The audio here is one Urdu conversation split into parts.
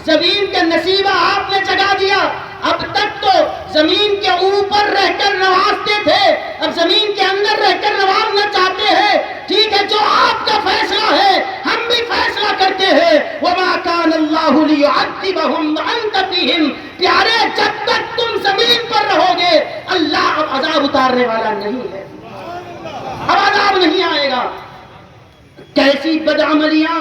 زمین کا نصیبہ آپ نے جگا دیا. اب تک تو زمین کے اوپر رہ کر نوازتے تھے, اب زمین کے اندر رہ کر نوازنا چاہتے ہیں. ٹھیک ہے, جو آپ کا فیصلہ ہے ہم بھی فیصلہ کرتے ہیں. وَمَا كَانَ اللَّهُ لِيُعَذِّبَهُمْ وَأَنْتَ فِيهِمْ. پیارے, جب تک تم زمین پر رہو گے اللہ اب عذاب اتارنے والا نہیں ہے, اب عذاب نہیں آئے گا. کیسی بدعملیاں,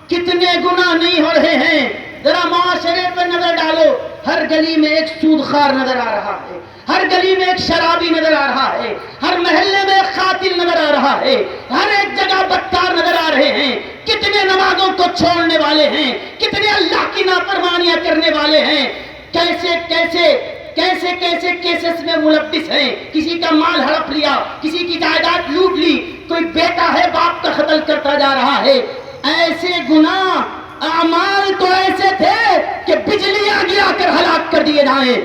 کتنے گناہ نہیں ہو رہے ہیں. ذرا معاشرے پر نظر ڈالو, ہر گلی میں ایک سودخوار نظر آ رہا ہے, ہر گلی میں ایک شرابی نظر آ رہا ہے, ہر محلے میں ایک قاتل نظر آ رہا ہے, ہر ایک جگہ بدکار نظر آ رہے ہیں. کتنے نمازوں کو چھوڑنے والے ہیں, کتنے اللہ کی نافرمانیاں کرنے والے ہیں. کیسے کیسے کیسے کیسے کیسز میں ملبس ہیں. کسی کا مال ہڑپ لیا, کسی کی جائیداد لوٹ لی, کوئی بیٹا ہے باپ کا قتل کرتا جا رہا ہے. ایسے گناہ اعمال تو ایسے تھے کہ بجلیاں گرا کر ہلاک کر دیے جائیں.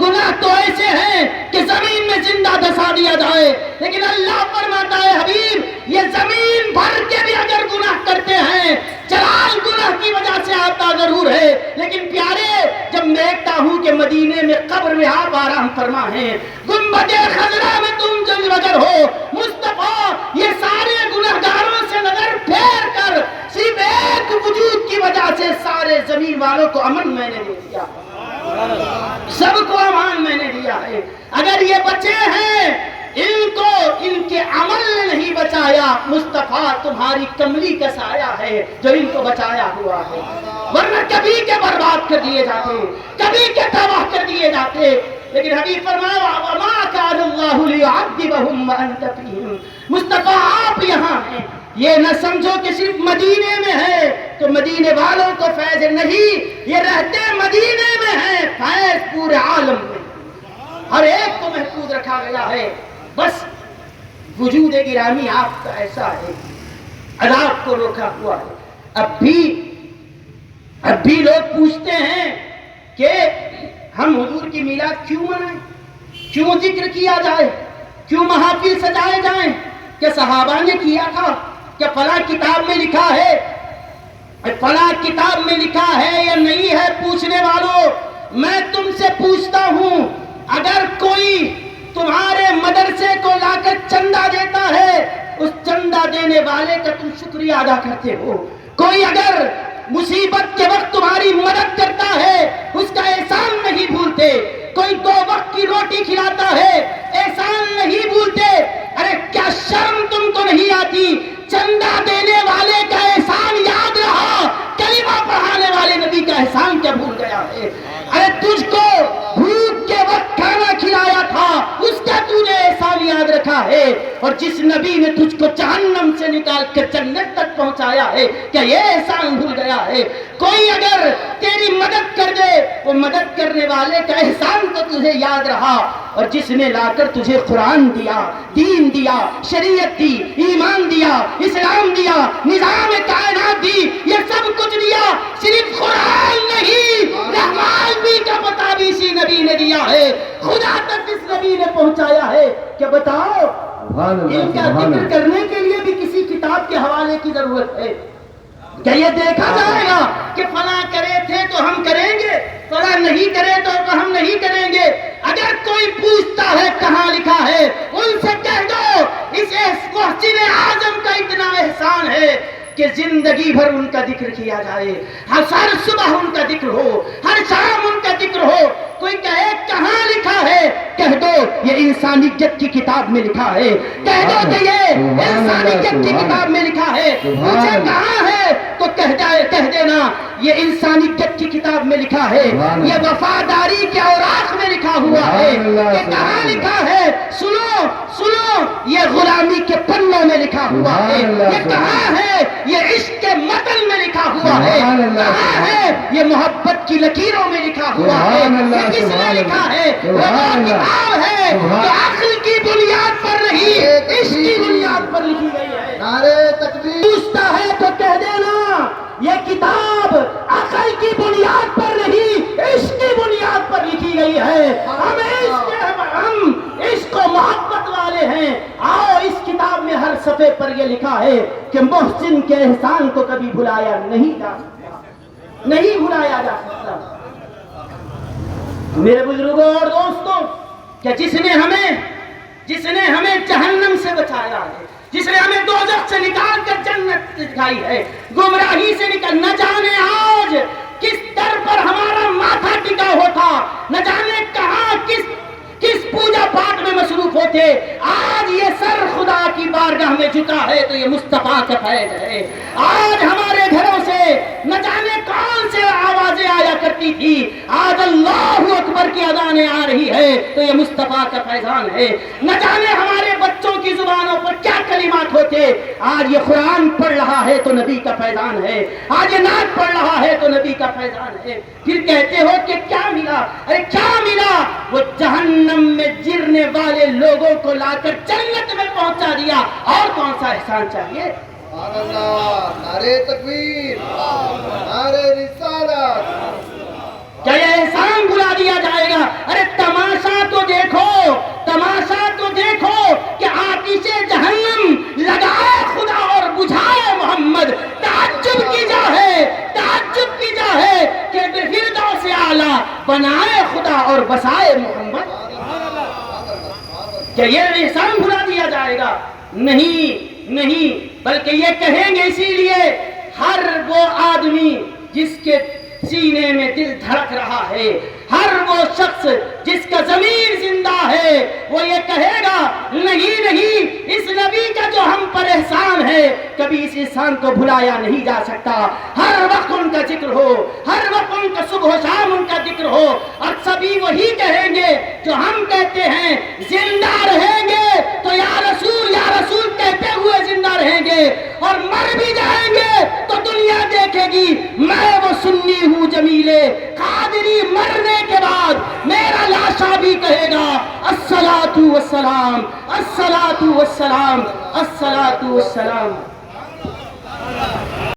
گناہ تو ایسے ہیں کہ زمین میں زندہ دھسا دیا جائے. لیکن اللہ فرماتا ہے حبیب یہ زمین بھر کے بھی اگر گناہ کرتے ہیں, جلال گناہ کی وجہ سے آتا ضرور ہے, لیکن پیارے جب میں دیکھتا ہوں کہ مدینے میں قبر میں آپ آرام فرما ہیں, گنبد خضرا میں تم جو اگر ہو مصطفیٰ, یہ سارے گناہگاروں سے نظر پھیر کر صرف ایک وجود کی وجہ سے سارے زمین والوں کو امن میں نے دے دیا, سب کو امان میں نے دیا ہے. اگر یہ بچے ہیں ان کو ان کے عمل نے نہیں بچایا, مصطفیٰ تمہاری کملی کا سایہ ہے جو ان کو بچایا ہوا ہے, ورنہ کبھی کے برباد کر دیے جاتے, کبھی کے تباہ کر دیے جاتے. لیکن حبیب فرمایا وَمَا كَانَ اللَّهُ لِيُعَذِّبَهُمْ وَأَنْتَ فِيهِمْ. مصطفیٰ آپ یہاں ہیں, یہ نہ سمجھو کہ صرف مدینے میں ہے تو مدینے والوں کو فیض نہیں, یہ رہتے مدینے میں ہیں, فیض پورے عالم میں ہر ایک کو محفوظ رکھا گیا ہے. بس وجود گرامی آپ کا ایسا ہے, عذاب کو روکا ہوا ہے. اب بھی لوگ پوچھتے ہیں کہ ہم حضور کی میلاد کیوں منائیں, کیوں ذکر کیا جائے, کیوں محافل سجائے جائیں, کہ صحابہ نے کیا تھا, کہ فلاں کتاب میں لکھا ہے, فلاں کتاب میں لکھا ہے یا نہیں ہے. پوچھنے والوں میں تم سے پوچھتا ہوں, اگر کوئی تمہارے مدرسے کو لا کر چندہ دیتا ہے, اس چندہ دینے والے کا تم شکریہ ادا کرتے ہو. کوئی اگر مصیبت کے وقت تمہاری مدد کرتا ہے اس کا احسان نہیں بھولتے. کوئی 2 وقت کی روٹی کھلاتا ہے احسان نہیں بھولتے. ارے کیا شرم تم کو نہیں آتی, چندہ دینے والے کا احسان یاد رہا, کلمہ پڑھانے والے نبی کا احسان کیا بھول گیا ہے. ارے تجھ کو بھوک کے وقت کھانا کھلایا تھا اس کا تو نے احسان یاد رکھا ہے, اور جس نبی نے تجھ کو جہنم سے نکال کر جنت تک پہنچایا ہے کیا یہ احسان بھول گیا ہے. کوئی اگر تیری مدد کر دے وہ مدد کرنے والے کا احسان تو تجھے یاد رہا, اور جس نے لا کر تجھے قرآن دیا, دین دیا, شریعت دی, ایمان دیا, اسلام دیا, نظام کائنات دی, یہ سب کچھ دیا, صرف قرآن نہیں رحمان بھی کا پتہ بھی اسی نبی نے دیا ہے, خدا تک اس نبی نے پہنچایا ہے. کہ بتاؤ ان کا ذکر کرنے کے لیے بھی کسی کتاب کے حوالے کی ضرورت ہے. کیا یہ دیکھا جائے گا کہ فلاں کرے تھے تو ہم کریں گے, فلاں نہیں کرے تو ہم نہیں کریں گے. اگر کوئی پوچھتا ہے کہاں لکھا ہے, ان سے کہہ دو اس محسن اعظم کا اتنا احسان ہے کہ زندگی بھر ان کا ذکر کیا جائے, ہر صبح ان کا ذکر ہو, ہر شام ان کا ذکر ہو. کوئی کہے کہاں لکھا ہے, کہہ دو یہ انسانیت کی کتاب میں لکھا ہے, کہہ دو کہ یہ انسانیت کی کتاب میں لکھا ہے. پوچھے کہاں ہے تو کہہ دینا یہ انسانیت کی کتاب میں لکھا ہے, یہ وفاداری کے اوراق میں لکھا ہوا ہے. یہ کہاں لکھا ہے, سنو سنو, یہ غلامی کے پنوں میں لکھا ہوا ہے. یہ کہاں ہے, یہ عشق کے متن میں لکھا ہوا ہے. کہاں ہے, یہ محبت کی لکیروں میں لکھا ہوا ہے. یہ کس نے لکھا ہے, وہ کتاب ہے جو عقل کی بنیاد پر نہیں عشق کی بنیاد پر لکھی گئی ہے. نعرے تکبیر. پوچھتا ہے تو کہہ دینا یہ کتاب عقل کی بنیاد پر نہیں عشق کی بنیاد پر لکھی گئی ہے. ہم عشق و محبت والے ہیں. آؤ اس کتاب میں ہر صفحے پر یہ لکھا ہے کہ محسن کے احسان کو کبھی بھلایا نہیں جا سکتا. نہیں بھلایا جا سکتا۔ میرے بزرگوں اور دوستوں، کہ جس نے ہمیں جہنم سے بچایا ہے، جس نے ہمیں دوزخ سے نکال کر جنت دکھائی ہے، گمراہی سے نکال، نہ جانے آج کس در پر ہمارا ماتھا ٹکا ہوتا، نہ جانے کہاں کس پوجا پاٹ میں مصروف ہوتے، آج یہ سر خدا کی بارگاہ میں جھکا ہے تو یہ مصطفیٰ کا فیض ہے۔ آج ہمارے گھروں سے نہ جانے کون سے آوازیں آیا کرتی تھی، آج اللہ اکبر کی اذانیں آ رہی ہے تو یہ مصطفیٰ کا فیضان ہے۔ نہ جانے ہمارے بچوں کی زبانوں پر کیا کلمات ہوتے، آج یہ قرآن پڑھ رہا ہے تو نبی کا فیضان ہے، آج یہ نعت پڑھ رہا ہے تو نبی کا فیضان ہے۔ پھر کہتے ہو کہ کیا ملا؟ ارے کیا ملا؟ وہ جہنم میں گرنے والے لوگوں کو لا کر جنت میں پہنچا دیا، اور کون سا احسان چاہیے؟ سبحان اللہ، نعرہ تکبیر، نعرہ رسالت۔ کیا یہ احسان بلا دیا جائے گا؟ ارے تماشا تو دیکھو، تماشا تو دیکھو کہ آتش جہنم لگائے خدا اور بجھائے محمد۔ تعجب کی جا ہے، تعجب کی جا ہے کہ فردوس اعلیٰ بنائے خدا اور بسائے محمد۔ کیا یہ احسان بھلا دیا جائے گا؟ نہیں نہیں، بلکہ یہ کہیں گے اسی لیے ہر وہ آدمی جس کے سینے میں دل دھڑک رہا ہے، ہر وہ شخص جس کا ضمیر زندہ ہے، وہ یہ کہے گا نہیں نہیں، اس نبی کا جو ہم پر احسان ہے کبھی اس احسان کو بھلایا نہیں جا سکتا۔ ہر وقت ان کا ذکر ہو، ہر وقت ان کا صبح و شام ان کا ذکر ہو، اور سبھی وہی کہیں گے جو ہم کہتے ہیں، زندہ رہیں گے تو یا رسول کہتے ہوئے زندہ رہیں گے، اور مر بھی جائیں گے تو دنیا دیکھے گی میں وہ سنی ہوں جمیلے قادری، مرنے کے بعد میرا لاشا بھی کہے گا الصلاۃ والسلام، الصلاۃ والسلام، الصلاۃ والسلام۔